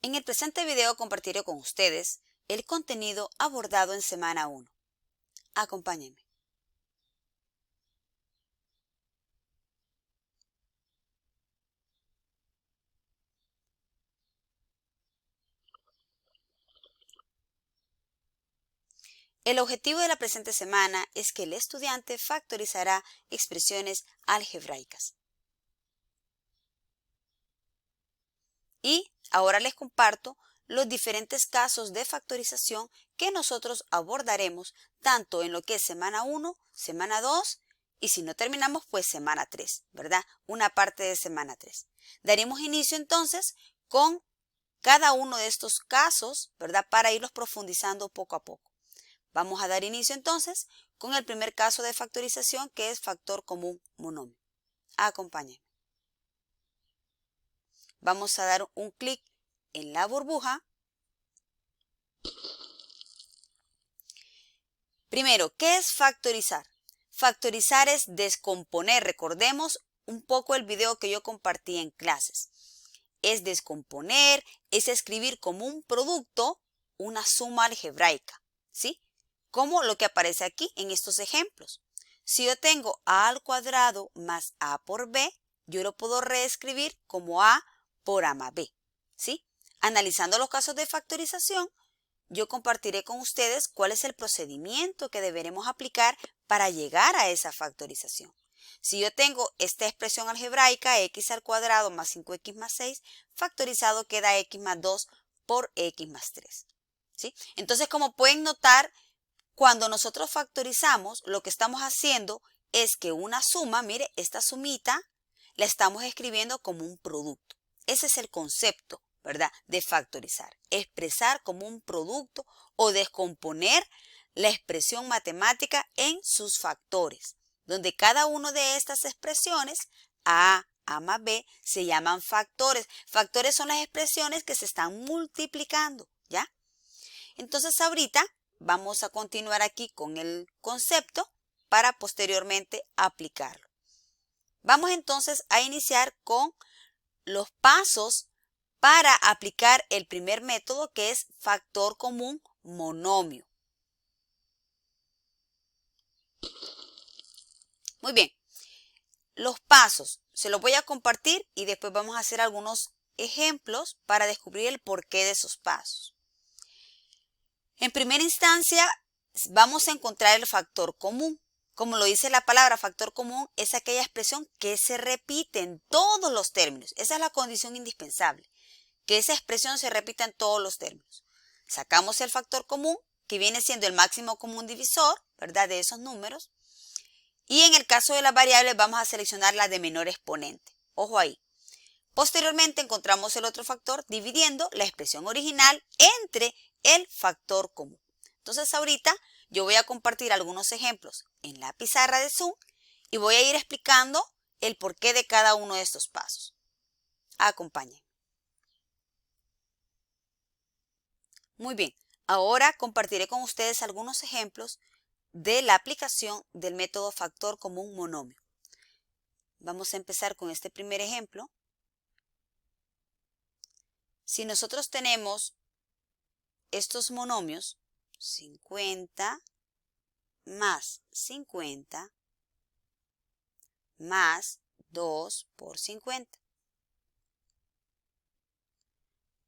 En el presente video compartiré con ustedes el contenido abordado en semana 1. Acompáñenme. El objetivo de la presente semana es que el estudiante factorizará expresiones algebraicas. Y ahora les comparto los diferentes casos de factorización que nosotros abordaremos tanto en lo que es semana 1, semana 2 y si no terminamos pues semana 3, ¿verdad? Una parte de semana 3. Daremos inicio entonces con cada uno de estos casos, ¿verdad? Para irlos profundizando poco a poco. Vamos a dar inicio entonces con el primer caso de factorización que es factor común monomio. Acompáñenme. Vamos a dar un clic en la burbuja. Primero, ¿qué es factorizar? Factorizar es descomponer. Recordemos un poco el video que yo compartí en clases. Es descomponer, es escribir como un producto una suma algebraica, ¿sí? Como lo que aparece aquí en estos ejemplos. Si yo tengo a al cuadrado más a por b, yo lo puedo reescribir como a por a más b, ¿sí? Analizando los casos de factorización, yo compartiré con ustedes cuál es el procedimiento que deberemos aplicar para llegar a esa factorización. Si yo tengo esta expresión algebraica, x al cuadrado más 5x más 6, factorizado queda x más 2 por x más 3, ¿sí? Entonces, como pueden notar, cuando nosotros factorizamos, lo que estamos haciendo es que una suma, mire, esta sumita, la estamos escribiendo como un producto. Ese es el concepto, ¿verdad?, de factorizar. Expresar como un producto o descomponer la expresión matemática en sus factores, donde cada una de estas expresiones, a más b, se llaman factores. Factores son las expresiones que se están multiplicando, ¿ya? Entonces ahorita vamos a continuar aquí con el concepto para posteriormente aplicarlo. Vamos entonces a iniciar con los pasos para aplicar el primer método que es factor común monomio. Muy bien, los pasos se los voy a compartir y después vamos a hacer algunos ejemplos para descubrir el porqué de esos pasos. En primera instancia, vamos a encontrar el factor común. Como lo dice la palabra, factor común es aquella expresión que se repite en todos los términos. Esa es la condición indispensable, que esa expresión se repita en todos los términos. Sacamos el factor común, que viene siendo el máximo común divisor, ¿verdad?, de esos números. Y en el caso de las variables vamos a seleccionar la de menor exponente. Ojo ahí. Posteriormente encontramos el otro factor dividiendo la expresión original entre el factor común. Entonces ahorita yo voy a compartir algunos ejemplos en la pizarra de Zoom y voy a ir explicando el porqué de cada uno de estos pasos. Acompáñenme. Muy bien, ahora compartiré con ustedes algunos ejemplos de la aplicación del método factor común monomio. Vamos a empezar con este primer ejemplo. Si nosotros tenemos estos monomios, 50 más 50 más 2 por 50.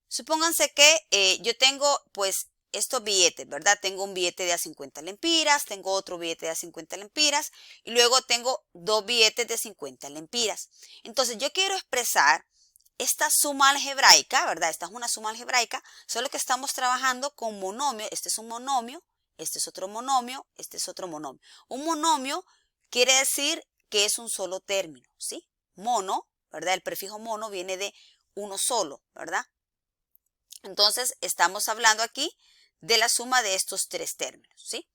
Supónganse que yo tengo pues estos billetes, ¿verdad? Tengo un billete de a 50 lempiras, tengo otro billete de a 50 lempiras y luego tengo dos billetes de 50 lempiras. Entonces yo quiero expresar esta suma algebraica, ¿verdad? Esta es una suma algebraica, solo que estamos trabajando con monomio. Este es un monomio, este es otro monomio, este es otro monomio. Un monomio quiere decir que es un solo término, ¿sí? Mono, ¿verdad? El prefijo mono viene de uno solo, ¿verdad? Entonces, estamos hablando aquí de la suma de estos tres términos, ¿sí?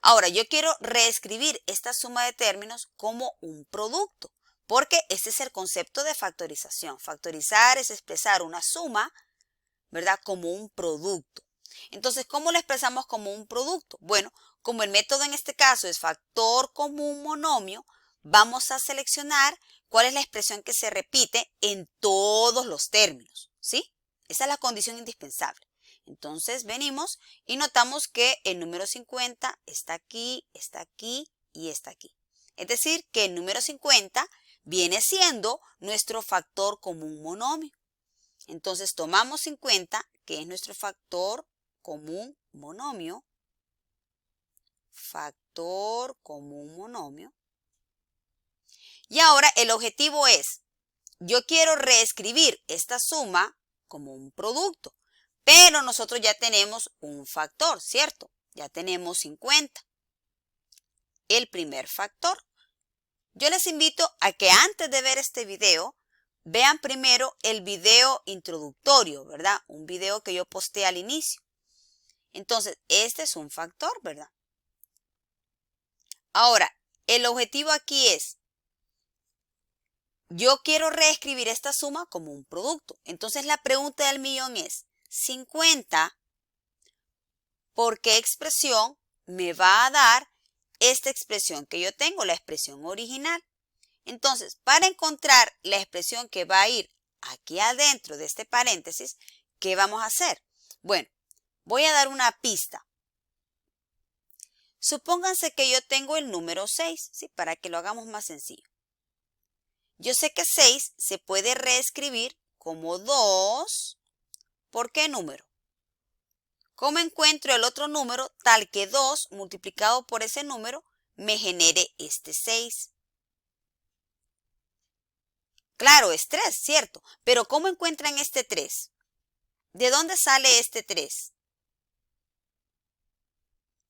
Ahora, yo quiero reescribir esta suma de términos como un producto, porque este es el concepto de factorización. Factorizar es expresar una suma, ¿verdad?, como un producto. Entonces, ¿cómo lo expresamos como un producto? Bueno, como el método en este caso es factor común monomio, vamos a seleccionar cuál es la expresión que se repite en todos los términos, ¿sí? Esa es la condición indispensable. Entonces venimos y notamos que el número 50 está aquí y está aquí. Es decir, que el número 50 viene siendo nuestro factor común monomio. Entonces tomamos 50, que es nuestro factor común monomio. Factor común monomio. Y ahora el objetivo es, yo quiero reescribir esta suma como un producto, pero nosotros ya tenemos un factor, ¿cierto? Ya tenemos 50. El primer factor. Yo les invito a que antes de ver este video, vean primero el video introductorio, ¿verdad? Un video que yo posté al inicio. Entonces, este es un factor, ¿verdad? Ahora, el objetivo aquí es, yo quiero reescribir esta suma como un producto. Entonces, la pregunta del millón es, 50, ¿por qué expresión me va a dar esta expresión que yo tengo, la expresión original? Entonces, para encontrar la expresión que va a ir aquí adentro de este paréntesis, ¿qué vamos a hacer? Bueno, voy a dar una pista. Supónganse que yo tengo el número 6, ¿sí? Para que lo hagamos más sencillo. Yo sé que 6 se puede reescribir como 2. ¿Por qué número? ¿Cómo encuentro el otro número tal que 2 multiplicado por ese número me genere este 6? Claro, es 3, ¿cierto? Pero ¿cómo encuentran este 3? ¿De dónde sale este 3?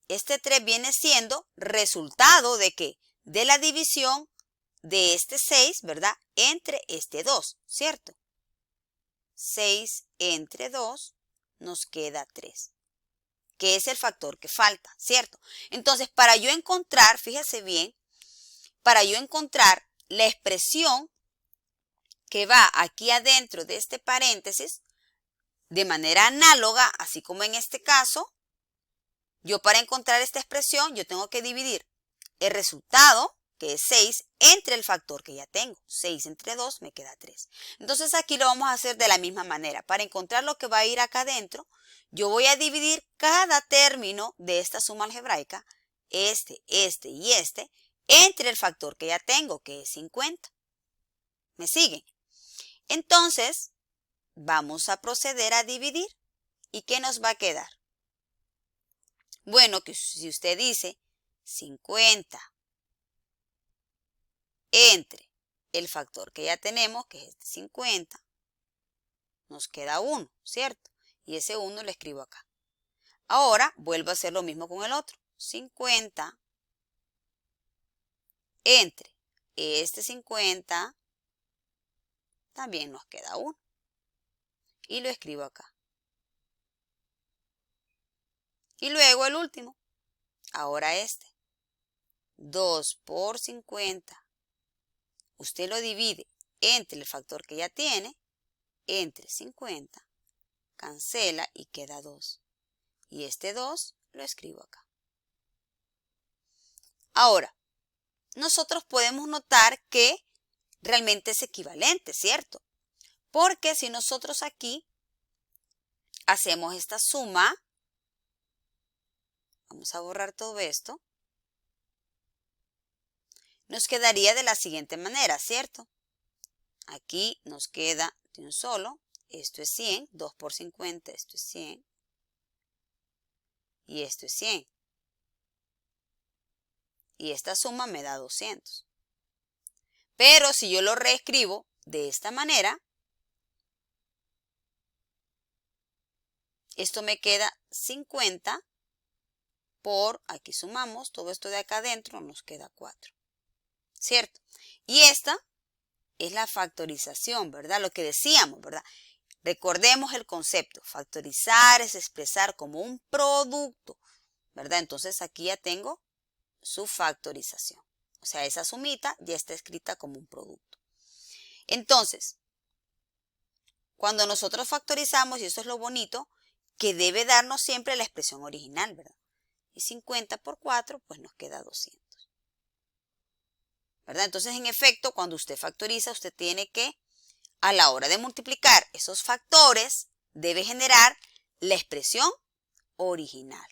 Este 3 viene siendo resultado ¿de qué? De la división de este 6, ¿verdad? Entre este 2, ¿cierto? 6 entre 2 nos queda 3, que es el factor que falta, ¿cierto? Entonces, para yo encontrar, fíjese bien, para yo encontrar la expresión que va aquí adentro de este paréntesis, de manera análoga, así como en este caso, yo para encontrar esta expresión, yo tengo que dividir el resultado, que es 6, entre el factor que ya tengo. 6 entre 2 me queda 3. Entonces aquí lo vamos a hacer de la misma manera. Para encontrar lo que va a ir acá adentro, yo voy a dividir cada término de esta suma algebraica, este y este, entre el factor que ya tengo, que es 50. ¿Me siguen? Entonces, vamos a proceder a dividir. ¿Y qué nos va a quedar? Bueno, que si usted dice 50 entre el factor que ya tenemos, que es este 50, nos queda 1, ¿cierto? Y ese 1 lo escribo acá. Ahora vuelvo a hacer lo mismo con el otro. 50 entre este 50, también nos queda 1. Y lo escribo acá. Y luego el último. Ahora este. 2 por 50. Usted lo divide entre el factor que ya tiene, entre 50, cancela y queda 2. Y este 2 lo escribo acá. Ahora, nosotros podemos notar que realmente es equivalente, ¿cierto? Porque si nosotros aquí hacemos esta suma, vamos a borrar todo esto, nos quedaría de la siguiente manera, ¿cierto? Aquí nos queda de un solo, esto es 100, 2 por 50, esto es 100, y esto es 100. Y esta suma me da 200. Pero si yo lo reescribo de esta manera, esto me queda 50 por, aquí sumamos, todo esto de acá adentro nos queda 4. ¿Cierto? Y esta es la factorización, ¿verdad? Lo que decíamos, ¿verdad? Recordemos el concepto. Factorizar es expresar como un producto, ¿verdad? Entonces aquí ya tengo su factorización. O sea, esa sumita ya está escrita como un producto. Entonces, cuando nosotros factorizamos, y eso es lo bonito, que debe darnos siempre la expresión original, ¿verdad? Y 50 por 4, pues nos queda 200. ¿Verdad? Entonces, en efecto, cuando usted factoriza, usted tiene que, a la hora de multiplicar esos factores debe generar la expresión original.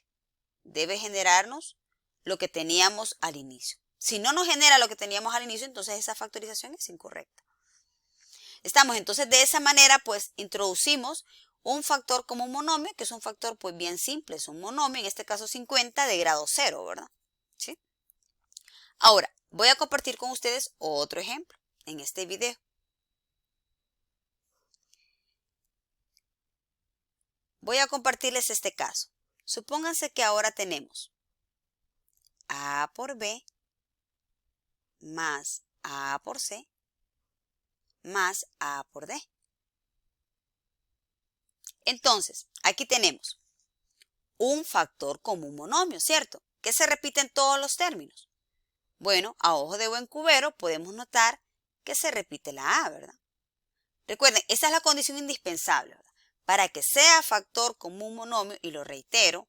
Debe generarnos lo que teníamos al inicio. Si no nos genera lo que teníamos al inicio, entonces esa factorización es incorrecta. Estamos entonces de esa manera, pues introducimos un factor como un monomio, que es un factor pues bien simple, es un monomio, en este caso 50 de grado 0, ¿verdad? ¿Sí? Ahora, voy a compartir con ustedes otro ejemplo en este video. Voy a compartirles este caso. Supónganse que ahora tenemos A por B más A por C más A por D. Entonces, aquí tenemos un factor como un monomio, ¿cierto? Que se repite en todos los términos. Bueno, a ojo de buen cubero podemos notar que se repite la A, ¿verdad? Recuerden, esa es la condición indispensable, ¿verdad? Para que sea factor como un monomio, y lo reitero,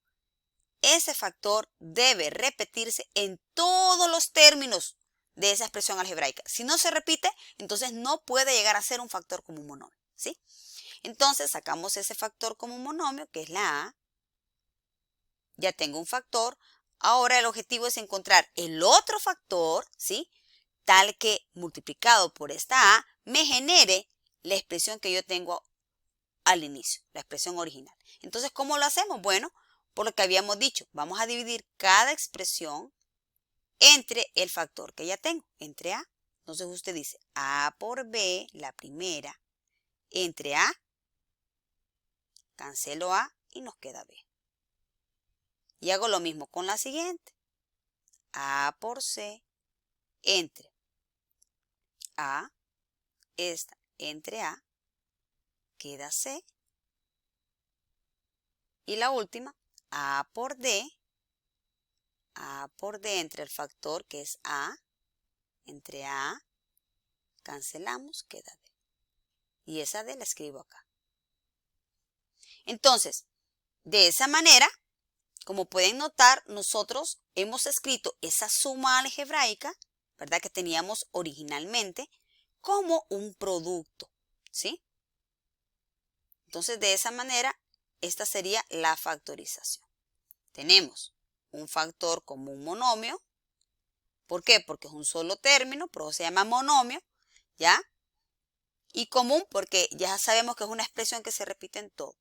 ese factor debe repetirse en todos los términos de esa expresión algebraica. Si no se repite, entonces no puede llegar a ser un factor como un monomio, ¿sí? Entonces sacamos ese factor como un monomio, que es la A. Ya tengo un factor. Ahora el objetivo es encontrar el otro factor, ¿sí? Tal que multiplicado por esta A me genere la expresión que yo tengo al inicio, la expresión original. Entonces, ¿cómo lo hacemos? Bueno, por lo que habíamos dicho, vamos a dividir cada expresión entre el factor que ya tengo, entre A. Entonces usted dice A por B, la primera, entre A, cancelo A y nos queda B. Y hago lo mismo con la siguiente. A por C, entre A, esta, entre A, queda C. Y la última, A por D entre el factor que es A, entre A, cancelamos, queda D. Y esa D la escribo acá. Entonces, de esa manera, como pueden notar, nosotros hemos escrito esa suma algebraica, ¿verdad? Que teníamos originalmente, como un producto, ¿sí? Entonces, de esa manera, esta sería la factorización. Tenemos un factor como un monomio. ¿Por qué? Porque es un solo término, por eso se llama monomio, ¿ya? Y común porque ya sabemos que es una expresión que se repite en todo.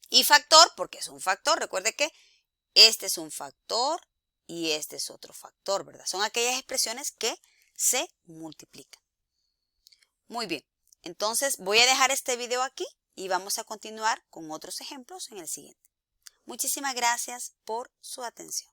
Y factor porque es un factor. Recuerde que este es un factor y este es otro factor, ¿verdad? Son aquellas expresiones que se multiplican. Muy bien, entonces voy a dejar este video aquí y vamos a continuar con otros ejemplos en el siguiente. Muchísimas gracias por su atención.